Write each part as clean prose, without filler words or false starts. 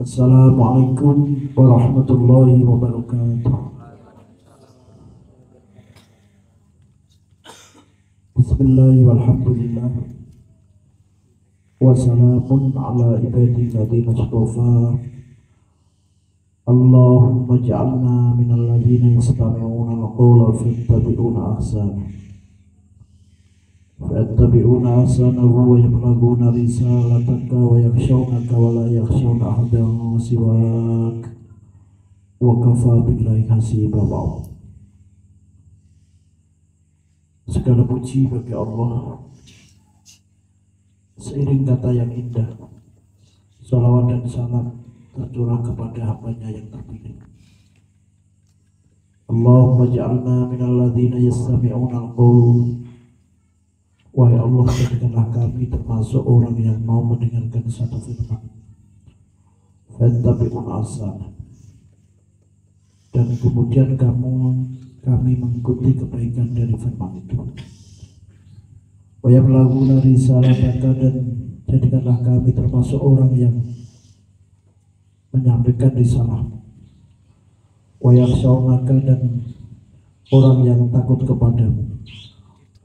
Assalamualaikum warahmatullahi wabarakatuh. Bismillah walhamdulillah wa salamun ala ibadil ladzina istafa. Allahumma ij'alna minal ladzina yastami'una al-qawla fayattabi'una ahsanahu wa yablaghuna risalataka wa yakhshawunaka wa la yakhshawna ahadan siwak wa kafa billahi hasiba. Segala puji bagi Allah. Seiring kata yang indah, salawat dan salam tercurah kepada hambanya yang terpilih. Allahumma ja'alna minal ladzina yastami'una al-qawl. Wahai Allah, jadikanlah kami termasuk orang yang mau mendengarkan satu firman, fattabi'una ahsana, dan kemudian kami mengikuti kebaikan dari firman itu. Wa yablaghuna risalataka, dan jadikanlah kami termasuk orang yang menyampaikan risalahmu. Wa yakhshawunaka, dan orang yang takut kepadamu.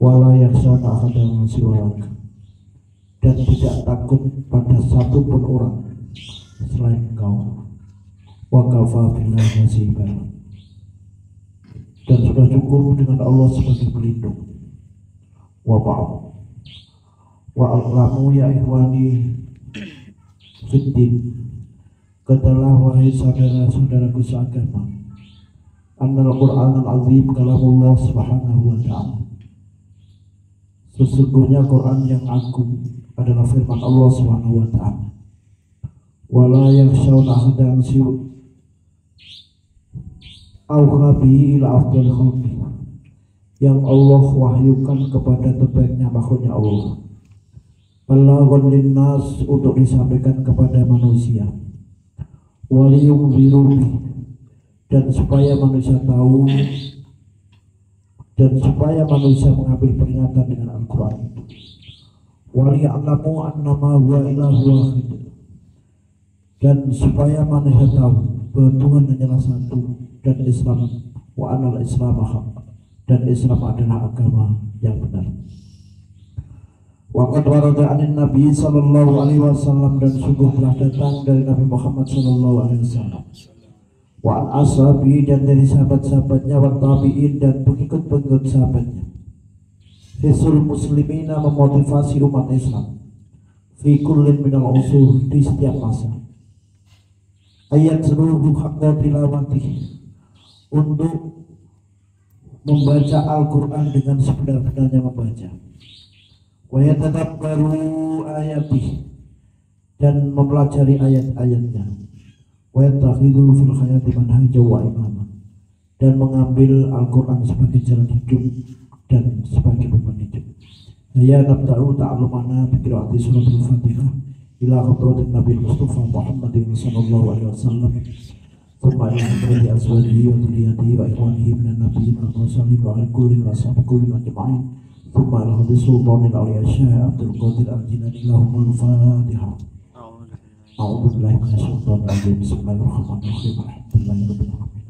Wala yakhshawna ahadan siwak, dan tidak takut pada satupun orang selain engkau. Wa kafa billahi hasiba, dan sudah cukup dengan Allah sebagai pelindung. Wa ba'd, wa a'lamu ya ikhwani fiddin, katalah wahai saudara-saudaraku seagama, annal Qur'an al-azim kalamullah subhanahu wa ta'ala, sesungguhnya Quran yang agung adalah firman Allah subhanahu wa ta'ala. Wala yakhshawna ahadan siwak awhabi ila afdal khalqi, yang Allah wahyukan kepada terbaiknya makhluknya Allah. Balaghan linnas, untuk disampaikan kepada manusia. Waliyunziru, dan supaya manusia tahu, dan supaya manusia mengambil peringatan dengan Al-Quran itu. Waliya'lamu annama huwa ilahu wahid, dan supaya manusia tahu bahwa Tuhan hanyalah satu, dan Islam wa anal Islam haq, dan Islam adalah agama yang benar. Waqad warada anin Nabi sallallahu alaihi wasallam, dan sungguh telah datang dari Nabi Muhammad sallallahu alaihi wasallam, wa an ashabi, dan dari sahabat-sahabatnya, wa tabi'in, dan pengikut-pengikut sahabatnya, hisul muslimina, memotivasi umat Islam, fi kullin minal usur, di setiap masa, ayat seluruh haqqa tilawati, untuk membaca Al-Quran dengan sebenar-benarnya membaca, wa yatadabbaru ayatih, dan mempelajari ayat-ayatnya, wa yattakhidhu fil hayati manhaja wa imama, dan mengambil Al-Quran sebagai jalan hidup dan sebagai beban hidup. Ya nabda'u ta'alumana bi qiraati suratul Fatihah ila hadratin Nabi Mustafa Muhammadin sallallahu alaihi wasallam, thumma ila hadrati azwajihi wa dhurriyyatihi wa ikhwanihi minan nabiyyin wal mursalin wa ala kulli wa ashabi kulli ajma'in, thumma ila hadrati sultanil awliya Syekh Abdul Qadir Al-Jilani lahumul Fatihah. A'udzu billahi minasyaitonir rajim. Bismillahirrahmanirrahim. Alhamdulillahirabbil alamin.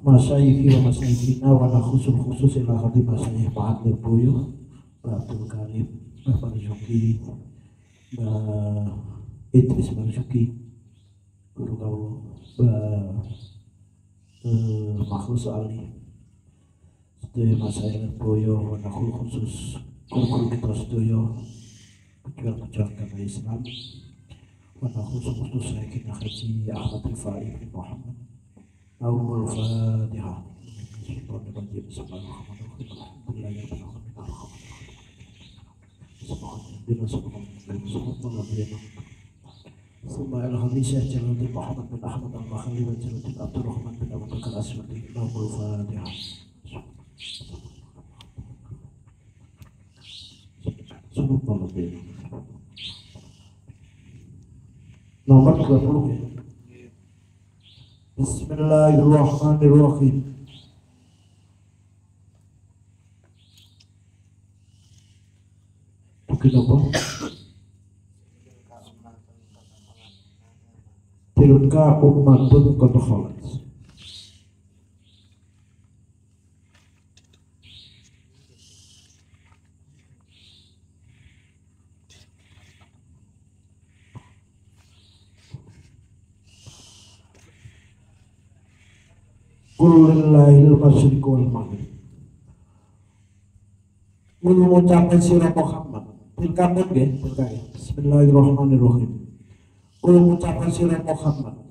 Masyayikhi wa masyayikhina wa khusus ila khati masyayikh Pak Lirboyo, Pak Abdul Karim, Pak Marzuki, Pak Idris Marzuki, guru kau, Makhlus Ali, sedaya masyayikh Lirboyo, wa khusus guru-guru kita sedaya pejuang-pejuang agama Islam, wa khusus Sayyidina Haji Ahmad Rifai bin Muhammad. Awal Fatihah. Bismillahirrahmanirrahim. Summa al-Hadis Syekh Jalaluddin Muhammad bin Ahmad al-Bakhali wa Jalaluddin Abdul Rahman bin Abu Bakar Aswadi. Awal Fatihah. Subhanallah. Nomor 20 ya. Bismillahirrahmanirrahim. Mungkin apa? Tilka ummatun qad khalat. Kulillahil masyriq wal maghrib. Mengucapkan sirah Muhammad. Tilkamun nggih, terkait. Bismillahirrahmanirrahim. Mengucapkan sirah Muhammad.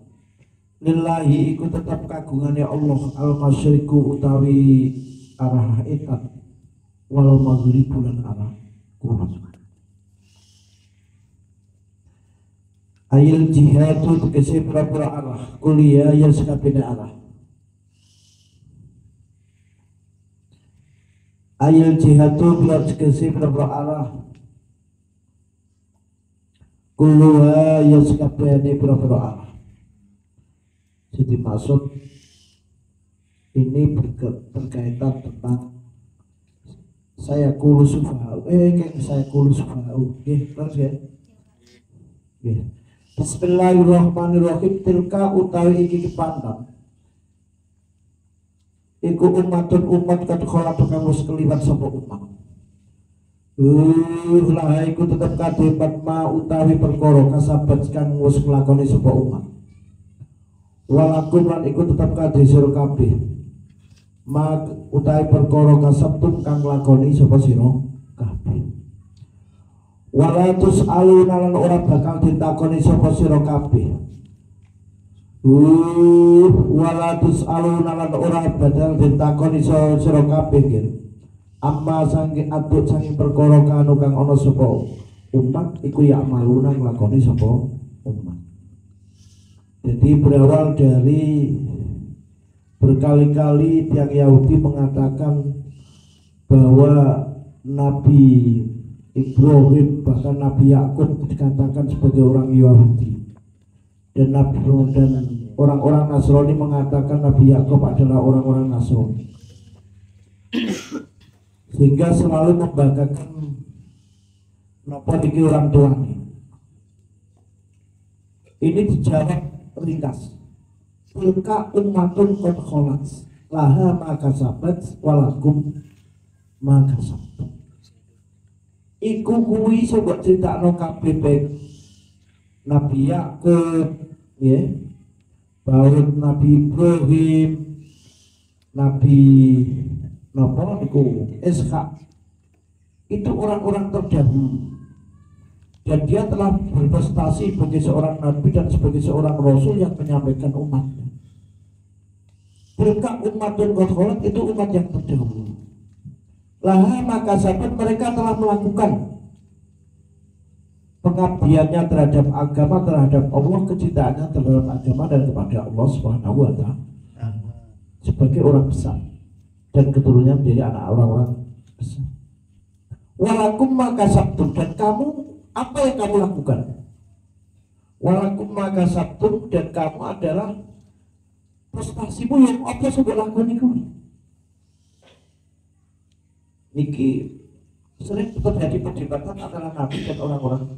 Lillahi iku tetap kagungannya Allah al masyriqu utawi arah etan wal maghrib lan arah kulon. Ayil jihadu tegese pira-pira arah kuliah yang sekabehane arah. Ayil jihadu bila tegese pira-pira arah kulluha yang sekabehane pira-pira arah. Jadi maksud ini berkaitan tentang saya kulu sufa'u saya kulu sufa'u terus ya. Bismillahirrahmanirrahim. Tilka utawi iki kepandang iku umatun umat kad kholatu kang wis keliwat sapa umat. Lah iku tetep kadepat ma utawi perkara kasabat kang wis nglakoni sapa umat. Walakum lan iku tetep kadhe sira kabeh. Ma utawi perkara kasabtum kang nglakoni sapa sira kabeh. Walatus aluna lan ora bakal ditakoni sapa sira kabeh. Walatus aluna lan ora bakal ditakoni sira kabeh nggih. Amma sange atut sange perkara kanu kang ana sapa umat iku ya maluna nglakoni sapa umat. Jadi berawal dari berkali-kali tiang Yahudi mengatakan bahwa Nabi Ibrahim bahkan Nabi Yakub dikatakan sebagai orang Yahudi dan orang-orang Nasrani mengatakan Nabi Yakub adalah orang-orang Nasrani, sehingga selalu membanggakan napa niki orang tuanya. Ini dijawab ringkas. Tilka ummatun qad khalat laha ma kasabat walakum ma kasabtum. Iku kuwi coba critakno kabeh baik Nabi Yakub ya, baru Nabi Ibrahim, Nabi napa niku Ishak. Itu orang-orang terdahulu. Dan dia telah berprestasi sebagai seorang nabi dan sebagai seorang rasul yang menyampaikan umatnya. Tilka ummatun qad khalat itu umat yang terdahulu. Laha maka sahabat mereka telah melakukan pengabdiannya terhadap agama, terhadap Allah, kecintaannya terhadap agama dan kepada Allah Subhanahu wa Ta'ala sebagai orang besar dan keturunannya menjadi anak orang-orang besar. Walakum maka sabtum, dan kamu apa yang kamu lakukan? Walakum maka sabtum, dan kamu adalah prestasimu yang apa sudah lakukan itu. Niki sering terjadi perdebatan antara Nabi dan orang-orang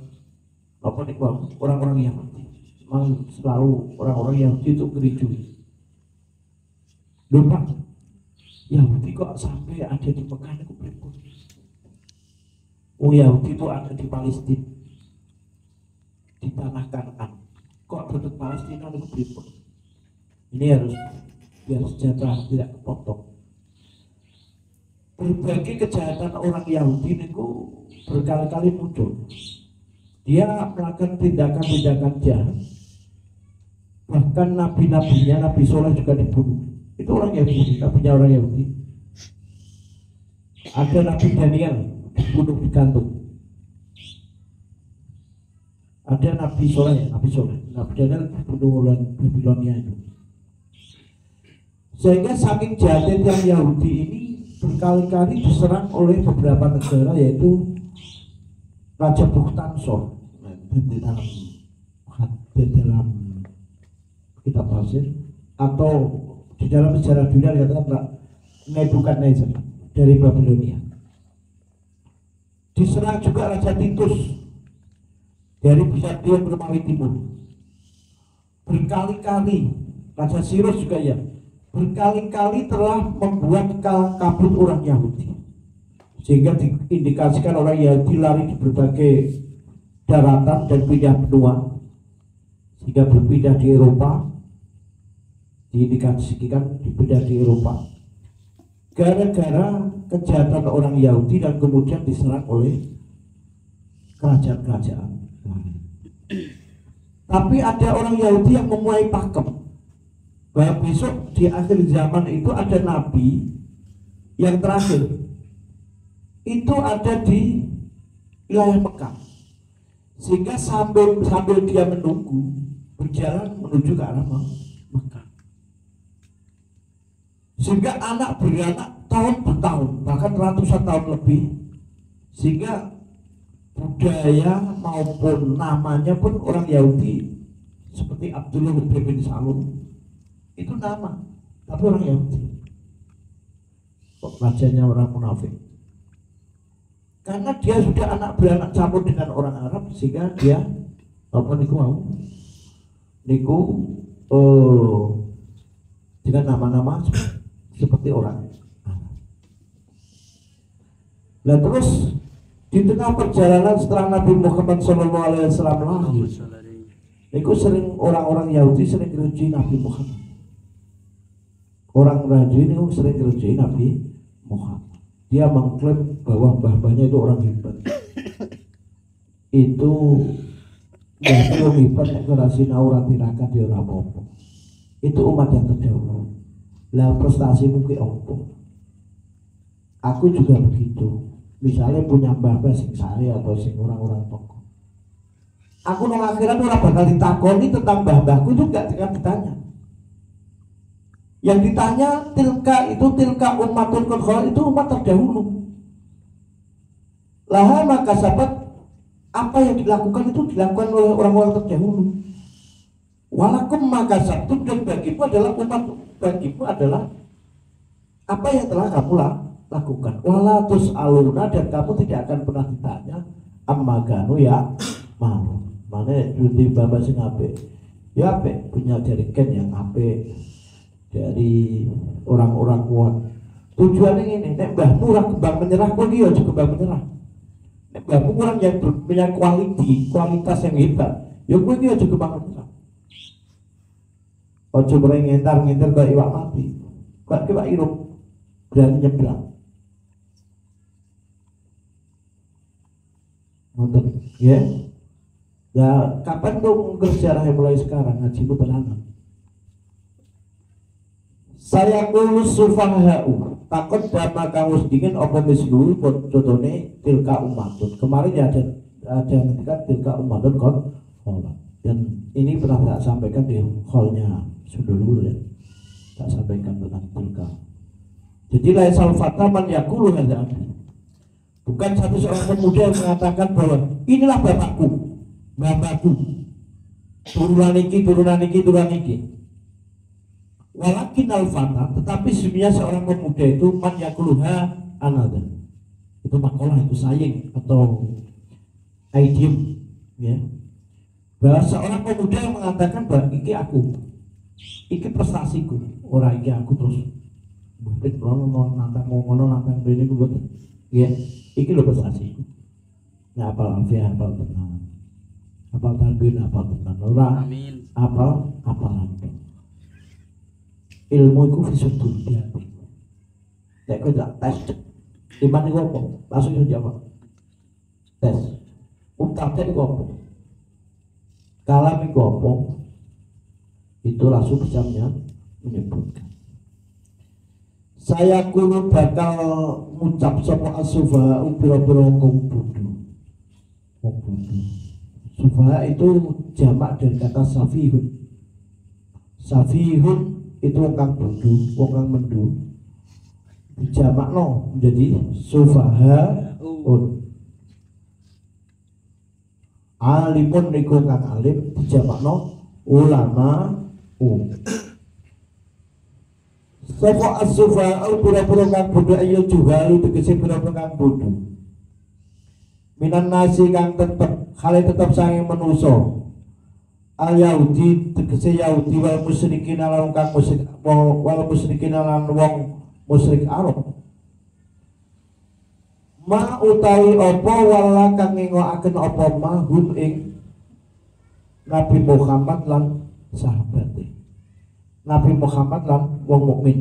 apa nih orang-orang Yahudi. Memang selalu orang-orang Yahudi itu gerijui. Lupa Yahudi kok sampai ada di Mekah itu berikut. Yahudi itu ada di Palestina, di tanah Kanaan. Kok tetap Palestina itu berikut. Ini harus biar sejahtera tidak kepotong. Berbagai kejahatan orang Yahudi itu berkali-kali muncul. Dia melakukan tindakan-tindakan jahat. Bahkan nabi-nabinya, Nabi Soleh juga dibunuh. Itu orang Yahudi, nabinya orang Yahudi. Ada Nabi Daniel dibunuh di gantung. Ada Nabi Soleh, Nabi Daniel dibunuh oleh Babilonia itu. Sehingga saking jahatnya yang Yahudi ini berkali-kali diserang oleh beberapa negara, yaitu Raja Bukhtansor di dalam kitab tafsir atau di dalam sejarah dunia dikatakan Nebukadnezar dari Babilonia. Diserang juga Raja Titus dari Bizantium Romawi Timur. Berkali-kali Raja Sirus juga ya, berkali-kali telah membuat kalang kabut orang Yahudi, sehingga diindikasikan orang Yahudi lari di berbagai daratan dan pindah benua, sehingga berpindah di Eropa, diindikasikan dipindah di Eropa gara-gara kejahatan orang Yahudi dan kemudian diserang oleh kerajaan-kerajaan. Tapi ada orang Yahudi yang memuai pakem bahwa besok di akhir zaman itu ada nabi yang terakhir itu ada di wilayah Mekah, sehingga sambil dia menunggu berjalan menuju ke arah Mekah, sehingga anak beranak tahun bertahun bahkan ratusan tahun lebih, sehingga budaya maupun namanya pun orang Yahudi seperti Abdullah bin Salum itu nama, tapi orang Yahudi. Kok rajanya orang munafik? Karena dia sudah anak beranak campur dengan orang Arab, sehingga dia apa niku dengan nama-nama seperti orang. Nah terus di tengah perjalanan setelah Nabi Muhammad SAW lahir, itu sering orang-orang Yahudi sering ngeruji Nabi Muhammad. Orang Yahudi ini sering ngeruji Nabi Muhammad. Dia mengklaim bahwa mbah-mbahnya itu orang hebat. Itu yang hebat deklarasi naura tirakat di orang apa. Itu umat yang terdahulu. Lah prestasi mungkin apa? Aku juga begitu. Misalnya punya mbah-mbah sing sare atau sing orang-orang tokoh, aku nang akhirat ora bakal ditakoni tentang mbah-mbahku, itu gak akan ditanya. Yang ditanya tilka umatun qad, itu umat terdahulu. Laha maka sahabat, apa yang dilakukan itu dilakukan oleh orang-orang terdahulu. Walakum maka sabtu, dan bagimu adalah apa yang telah kamu lakukan. Wala tus'aluna, dan kamu tidak akan pernah ditanya amma kanu ya malu. Mana di bapak sing ape ya ape punya jarikan yang ape dari orang-orang kuat. Tujuannya ini, nek mbahmu ora kembang menyerah, kok dia juga kembang menyerah. Nek mbahmu orang yang punya kualitas yang hebat, ya kok dia juga kembang menyerah. Ojo ngentar kayak iwak mati, kayak iwak irup berani nyebrang. Nonton, ya. Nah, kapan tuh sejarah yang mulai sekarang ngaji tenanan? Saya kulus sufahau takut dama kamus dingin apa mislu contohnya tilka umatun. Kemarin ya ada ketika tilka umatun kon, dan ini pernah tak sampaikan di hallnya dulu ya, tak sampaikan tentang tilka. Jadi laisal fata man yakulu hadza. Bukan satu seorang pemuda yang mengatakan bahwa inilah bapakku, turunan iki. Walakin al-fata, tetapi sebenarnya seorang pemuda itu man yakuluha another. Itu makalah, itu saying atau idiom, ya. Bahwa seorang pemuda yang mengatakan bahwa iki aku, iki prestasiku, orang iki aku terus bukit ngono nantang bene ku boten. Ya, iki lho prestasiku. Nah, apal alfiah, apal tenang. Apal tanbin, apal tenang. Ora. Amin. Apal lantung. Ilmu iku fisudur dia. Nek kowe tak tes iman iku apa? Langsung jawab. Tes. Utaknya iku apa? Kalam iku apa? Itu langsung bisa menyebutkan. Saya kuno bakal ngucap sapa asufa ubiro-biro wong bodho. Sufa itu jamak dari kata safihun. Safihun itu wong kang bodho, wong kang mendhu. Dijamakno menjadi sufahaun. Alimun niku kang alim, dijamakno ulama. Sapa as-sufa au pura-pura kang bodho ayo juhalu tegese pura-pura kang bodho. Minan nasi kang tetep hale tetep sange manusa. Al Yahudi tegese Yahudi wal musyrikin lan kang musyrik wal musyrikin lan wong musyrik Arab. Ma utawi apa wala kang ngengokaken apa mahum ing Nabi Muhammad lan sahabate. Nabi Muhammad lan wong mukmin.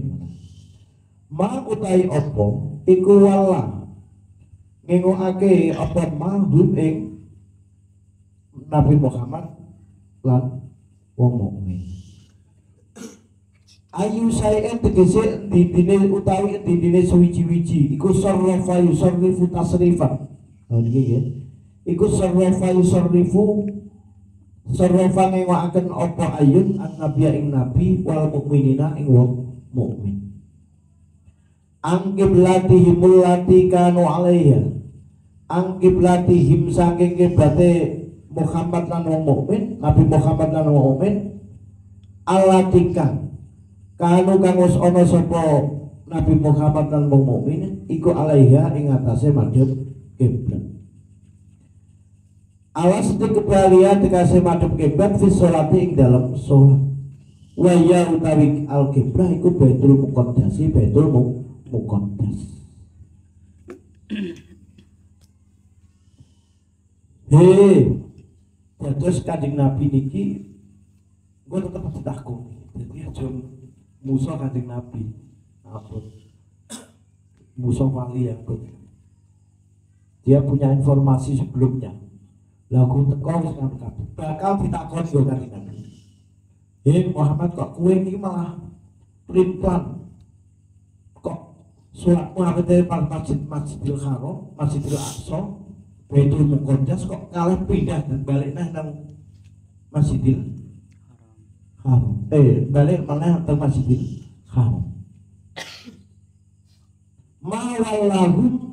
Ma utawi apa iku wala ngengokake apa mahum ing Nabi Muhammad lan wong mukmin. Ayu saen tegese didine utawi didine suwiji-wiji iku sarrafa yusarrifu tasrifan. Oh niki nggih. Iku sarrafa yusarrifu sarrafa ngewakaken apa ayun an-nabiyya ing nabi wal mukminina ing wong mukmin. Angkiblatihim allati kanu alaiha. Angkiblatihim saking kiblate Muhammad lan wong mukmin, Nabi Muhammad lan wong mukmin alatika kanu kang wis ana sapa Nabi Muhammad lan wong mukmin iku alaiha ing atase madhep kiblat. Alas dikebalian dikasih madhep kiblat fi sholati ing dalam sholat. Wa ya utawi al kiblah iku Baitul Muqaddas, Baitul Muqaddas. Terus Kanjeng Nabi niki gue tetep ditakoni. Jadi aja musuh Kanjeng Nabi. Ampun. Musuh wali ya, dia punya informasi sebelumnya. Lagu teko wis ngangkat. Bakal ditakoni yo Kanjeng Nabi. Muhammad kok kowe iki malah pelin-pelan. Kok suratmu awete Masjidil Haram, Masjidil Aqsa, Baitul Muqaddas kok kalah pindah dan balik nang Masjidil Haram. Balik mana ke Masjidil Haram. Mawallahum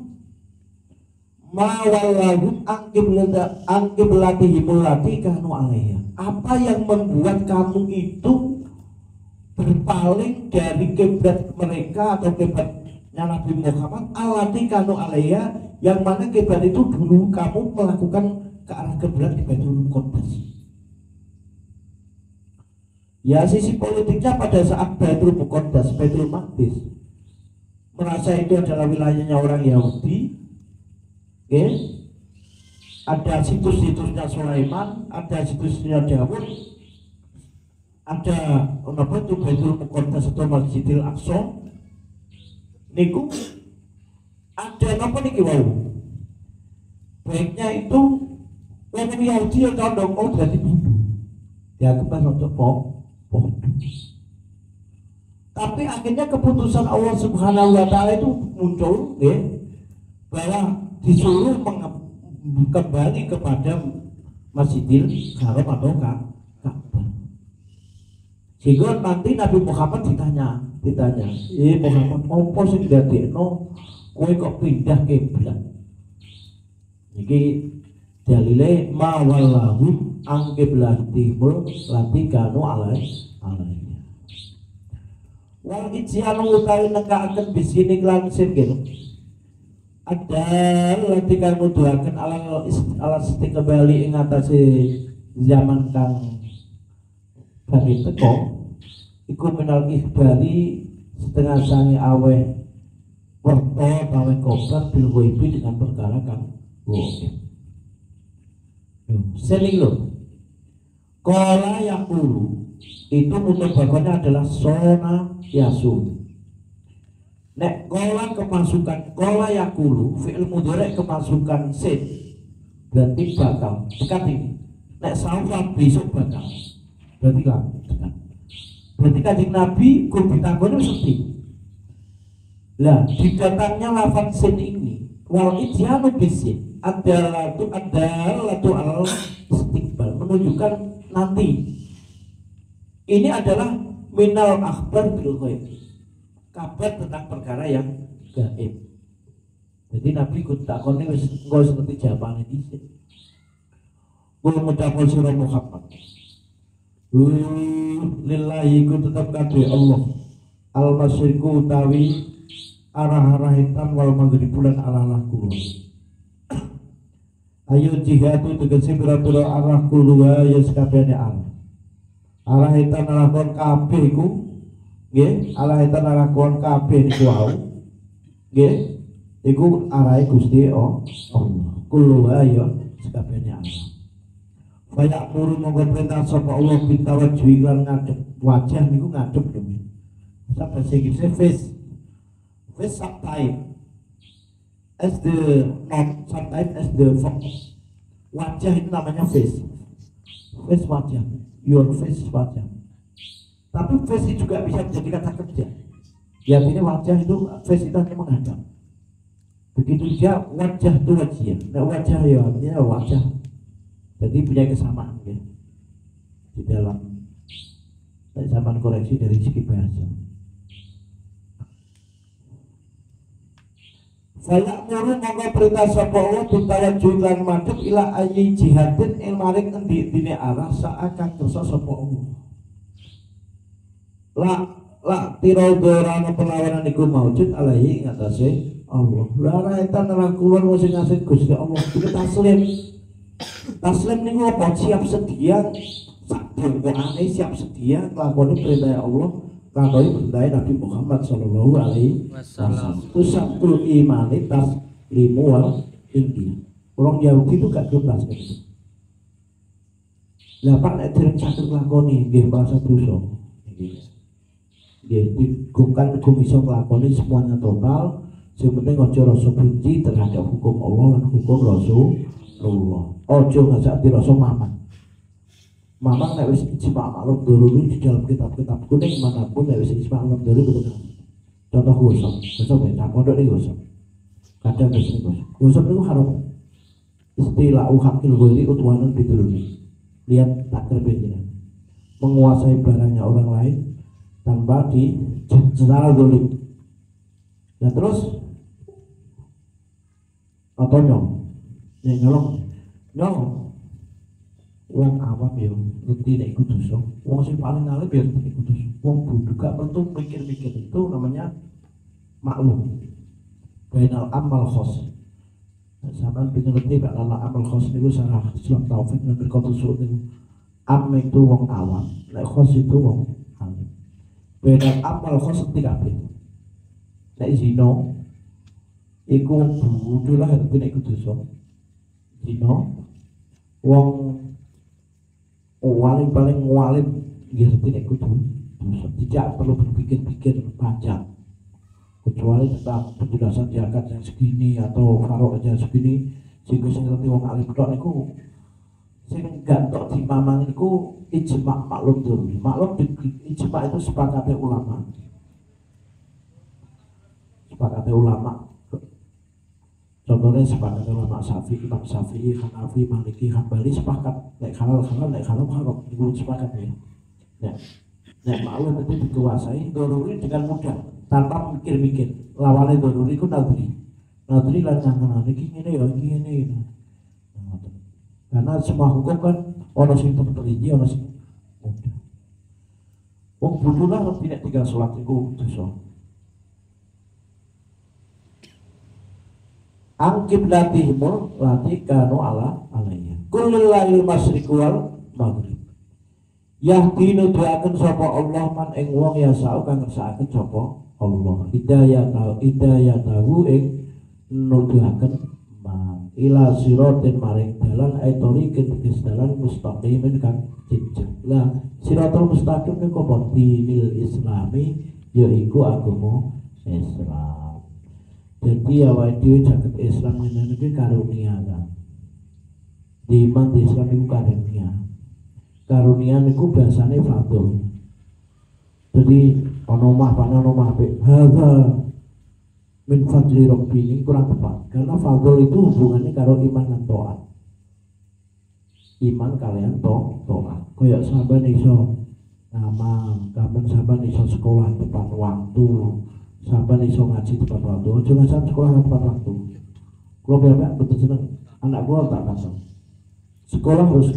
angkiblatihim allati kanu alaiha. Apa yang membuat kamu itu berpaling dari kiblat mereka atau kiblatnya Nabi Muhammad allati kanu alaiha, yang mana kiblat itu dulu kamu melakukan ke arah kiblat di Baitul Muqaddas. Ya sisi politiknya pada saat Baitul Muqaddas, Baitul Maqdis merasa itu adalah wilayahnya orang Yahudi. Ada situs-situsnya Sulaiman, ada situsnya Dawud, ada apa itu Baitul Muqaddas atau Masjidil Aqsa. Niku ada apa niki wau? Baiknya itu orang Yahudi yang condong berarti Hindu. Ya kepada untuk tapi akhirnya keputusan Allah Subhanahu wa taala itu muncul bahwa disuruh kembali kepada Masjidil Haram atau Ka'bah. Sehingga nanti Nabi Muhammad ditanya, Muhammad opo sing dadekno kowe kok pindah kiblat? Iki dalile ma wallahu ang qiblatihul lati kanu alaihi. Wal ijyanu utawi nekakaken bisini lan sing ada lati kang nuduhaken ala siti kembali ing atase zaman kang bari teko iku minal ihbari setengah sange aweh werta aweh kobar bil ghaibi dengan perkara kang gaib. Seling lho. Qala yaqulu itu mutabakannya adalah sona yasun. Nek kola kemasukan kola yakulu fi'il mudhari kemasukan sin berarti bakal dekat ini. Nek saufa besok bakal berarti kan dekat. Berarti Kanjeng Nabi kudu ditakoni sedih. Lah didatangnya lafaz sin ini wal idyanu bisin adalah al istiqbal menunjukkan nanti. Ini adalah minal akhbar bil ghaib, kabar tentang perkara yang gaib. Jadi Nabi ikut takon ini engko seperti jawabane dhisik. Kula ngucapkan surah Muhammad. Lillahi ku tetap kabeh Allah. al masyriku utawi arah-arah hitam wal maghribulan arah kulon. Ayo jihadu tegese pira-pira arah kulua ya sekabehane arah hitam arah kon kabeh iku nggih, arah hitam arah kon kabeh niku wau nggih iku arahe Gusti Allah. Kulua ya sekabehane arah. Banyak muru monggo perintah sapa Allah bitawajjuh lan ngadep wajah niku ngadep lho. Sampai segi face sometimes as the not sometimes as the focus. Wajah itu namanya face wajah, your face wajah. Tapi face itu juga bisa menjadi kata kerja. Ya ini wajah itu face itu hanya menghadap. Begitu juga wajah itu wajah. Nah wajah ya artinya wajah. Jadi punya kesamaan ya di dalam zaman koreksi dari segi bahasa. Saya muru monggo perintah sapa Allah tawajjuh lan madhep ila ayyi jihadin ing maring endi-endine arah saakang kersa sapa Allah. La tiradorana perlawanan iku maujud alaihi ngatasé Allah. Lara etan ora kulon sing ngasih Gusti Allah iki taslim niku apa siap sedia sak bongkokane siap sedia nglakoni perintah Allah nglakoni perintah Nabi Muhammad sallallahu alaihi wasallam. Usatul imani taslimu wal inqiyad. Orang Yahudi itu gak tuntas gitu. Lah Pak nek dereng saged nglakoni nggih merasa dosa. Nggih digungkan iso nglakoni semuanya total. Sing penting aja rasa benci terhadap hukum Allah dan hukum Rasulullah. Ojo ngajak dirasa mamang nek wis ijma maklum dulu di dalam kitab-kitab kuning manapun nek wis ijma maklum dulu betul. Contoh gosok ya, pondok ini gosok. Kadang gosok itu haram. Istilah uhakil ghairi utwanan bidulmi. Lihat tak terbeda. Menguasai barangnya orang lain tanpa secara dolim. Nah terus apa nyolong wong awam ya ngerti nek iku dosa. Wong sing paling alim ya ngerti iku dosa. Wong bodho gak perlu mikir-mikir itu namanya maklum. Bainal amal khos. Sampeyan pengen ngerti gak lala amal khos niku sarah Islam taufik lan berkotusuk niku. Am itu wong awam, nek khos itu wong alim. Bainal amal khos ngerti kabeh. Nek zina iku bodho lah ngerti nek iku dosa. Zina wong paling walim ngerti nek kudu dosa. Tidak perlu berpikir-pikir panjang kecuali tentang penjelasan zakat yang segini atau farok aja segini sehingga sing ngerti wong alim tok niku sing gak tok dimamang niku ijma maklum dulu. Maklum ijma itu sepakatnya ulama. Contohnya sepakat ulama Syafi'i, Imam Syafi'i, Hanafi, Maliki, Hambali sepakat nek halal haram itu sepakat ya. Nek maklum itu dikuasai doruri dengan mudah tanpa mikir-mikir. Lawannya doruri itu nadri lan ngangen iki ngene ya iki ngene. Karena semua hukum kan ono sing terperinci, ono sing mudah. Wong bodho lah tidak tinggal salat iku dosa. Angkib latihmu latih kanu ala alaiya kullil lail masyriq wal maghrib yahdinu doakan sapa Allah man ing wong ya sa'u kang ngersakaken sapa Allah hidayatahu ing nuduhaken man ila siratin maring dalan aitorikin tegese dalan mustaqimin kang jejeg. Lah siratul mustaqim niku apa dinil islami yaiku agama Islam. Jadi awake dhewe jagat Islam ngene iki karunia kan. Di iman di Islam itu karunia. Karunia niku biasane fadl. Jadi ono omah hadza min fadli rabbi ini kurang tepat. Karena fadl itu hubungannya karo iman dan taat. Iman kalian taat. Kayak sahabat iso ngamal, kapan sahabat iso sekolah tepat waktu. Sahabat iso ngaji tepat waktu, aja ngajar sekolah tepat waktu. Kalau bapak betul seneng, anak gua tak kasar. Sekolah harus,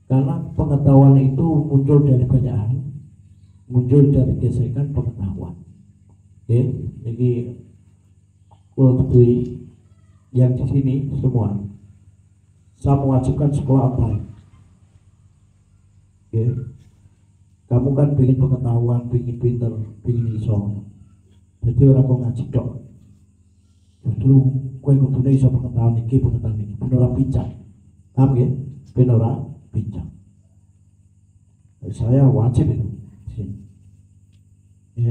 karena pengetahuan itu muncul dari banyak hal. muncul dari gesekan pengetahuan. Oke, jadi waktu yang di sini semua saya mewajibkan sekolah online. Oke, kamu kan pengen pengetahuan, pengen pinter, pengen iso. Jadi orang kok ngaji dok. Justru kue kudune iso pengetahuan iki, penora bincang. Paham ya? Penora bincang. Saya wajib itu. Ya,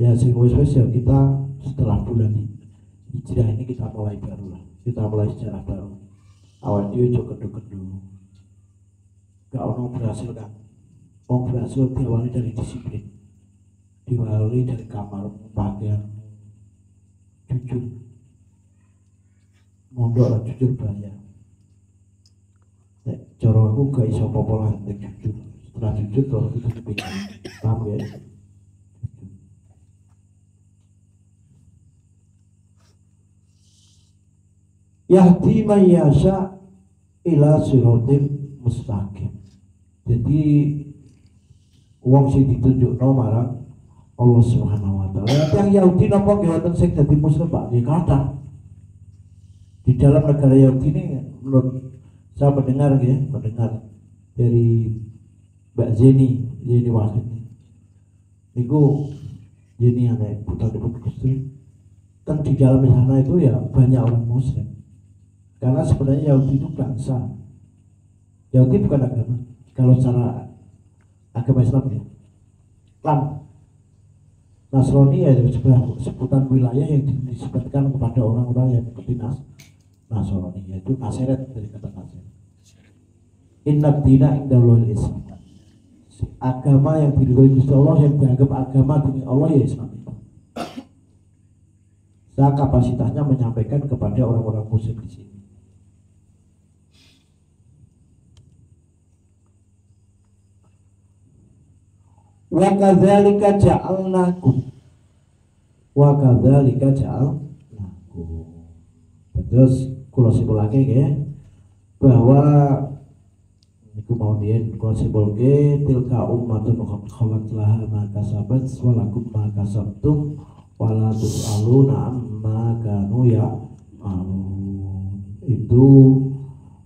ya sing wis ya kita setelah bulan Hijriah ini kita mulai baru lah. Kita mulai sejarah baru. Awal dia juga kendu-kendu. Gak orang berhasil kan? Orang berhasil diawali dari disiplin, diawali dari kamar pakaian, jujur, mondok lah jujur bayar. Cara aku gak iso apa-apa lah jujur. Setelah jujur kalau itu dipikir, paham ya? Yahdi man yasha ila siratim mustaqim. Jadi wong sing ditunjukno marang Allah Subhanahu wa taala. Yang Yahudi napa nggih wonten sing dadi muslim Pak? Nggih kathah. Di dalam negara Yahudi ini menurut saya mendengar dari Mbak Zeni Wahid. Niku Zeni anak putra Gusti. Kan di dalam sana itu ya banyak orang muslim. Karena sebenarnya Yahudi itu bangsa. Yahudi bukan agama. Kalau secara agama Islam ya. Klan. Nasrani ya sebutan wilayah yang disebutkan kepada orang-orang yang seperti Nasrani, yaitu Naseret dari kata Naseret. Inna dina indallahil Islam. Agama yang diridhoi Gusti Allah, yang dianggap agama demi Allah ya Islam. Saya kapasitasnya menyampaikan kepada orang-orang muslim di sini. Wa kadzalika ja'alnakum. Terus kula simpulake nggih bahwa niku mau dien kula simpulke tilka ummatun khalat laha ma kasabat wa lakum ma kasabtum wala tus'aluna amma kanu ya'malun. Itu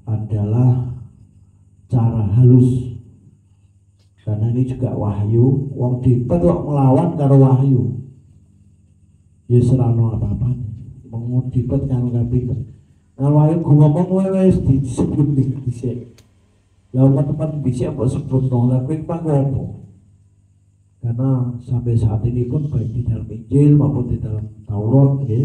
adalah cara halus. Karena ini juga wahyu, wong dipet kok melawan karo wahyu. Ya serano apa-apa. Mau dipet karo pinter. Kalau wahyu gua ngomong wis disebut dhisik. Lah teman-teman bisa mbok sebut nolak kowe pangopo. Karena sampai saat ini pun baik di dalam Injil maupun di dalam Taurat ya,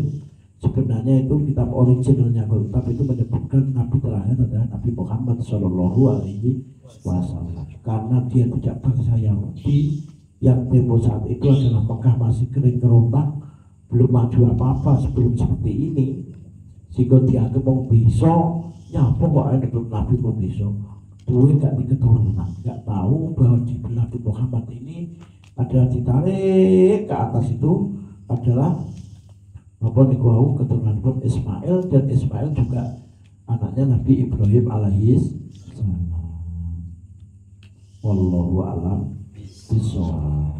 sebenarnya itu kitab originalnya kitab itu menyebutkan Nabi terakhir adalah Nabi Muhammad Shallallahu Alaihi Wasallam. Karena dia tidak bangsa Yahudi yang tempo saat itu adalah Mekah masih kering kerontang, belum maju apa-apa sebelum seperti ini, sehingga dianggap mau bisa nyapa kok ada Nabi mau bisa. Tuh gak diketurunan, gak tahu bahwa di Nabi Muhammad ini adalah ditarik ke atas itu adalah apa niku keturunan pun Ismail, dan Ismail juga anaknya Nabi Ibrahim alaihis salam. Wallahu a'lam bishawab.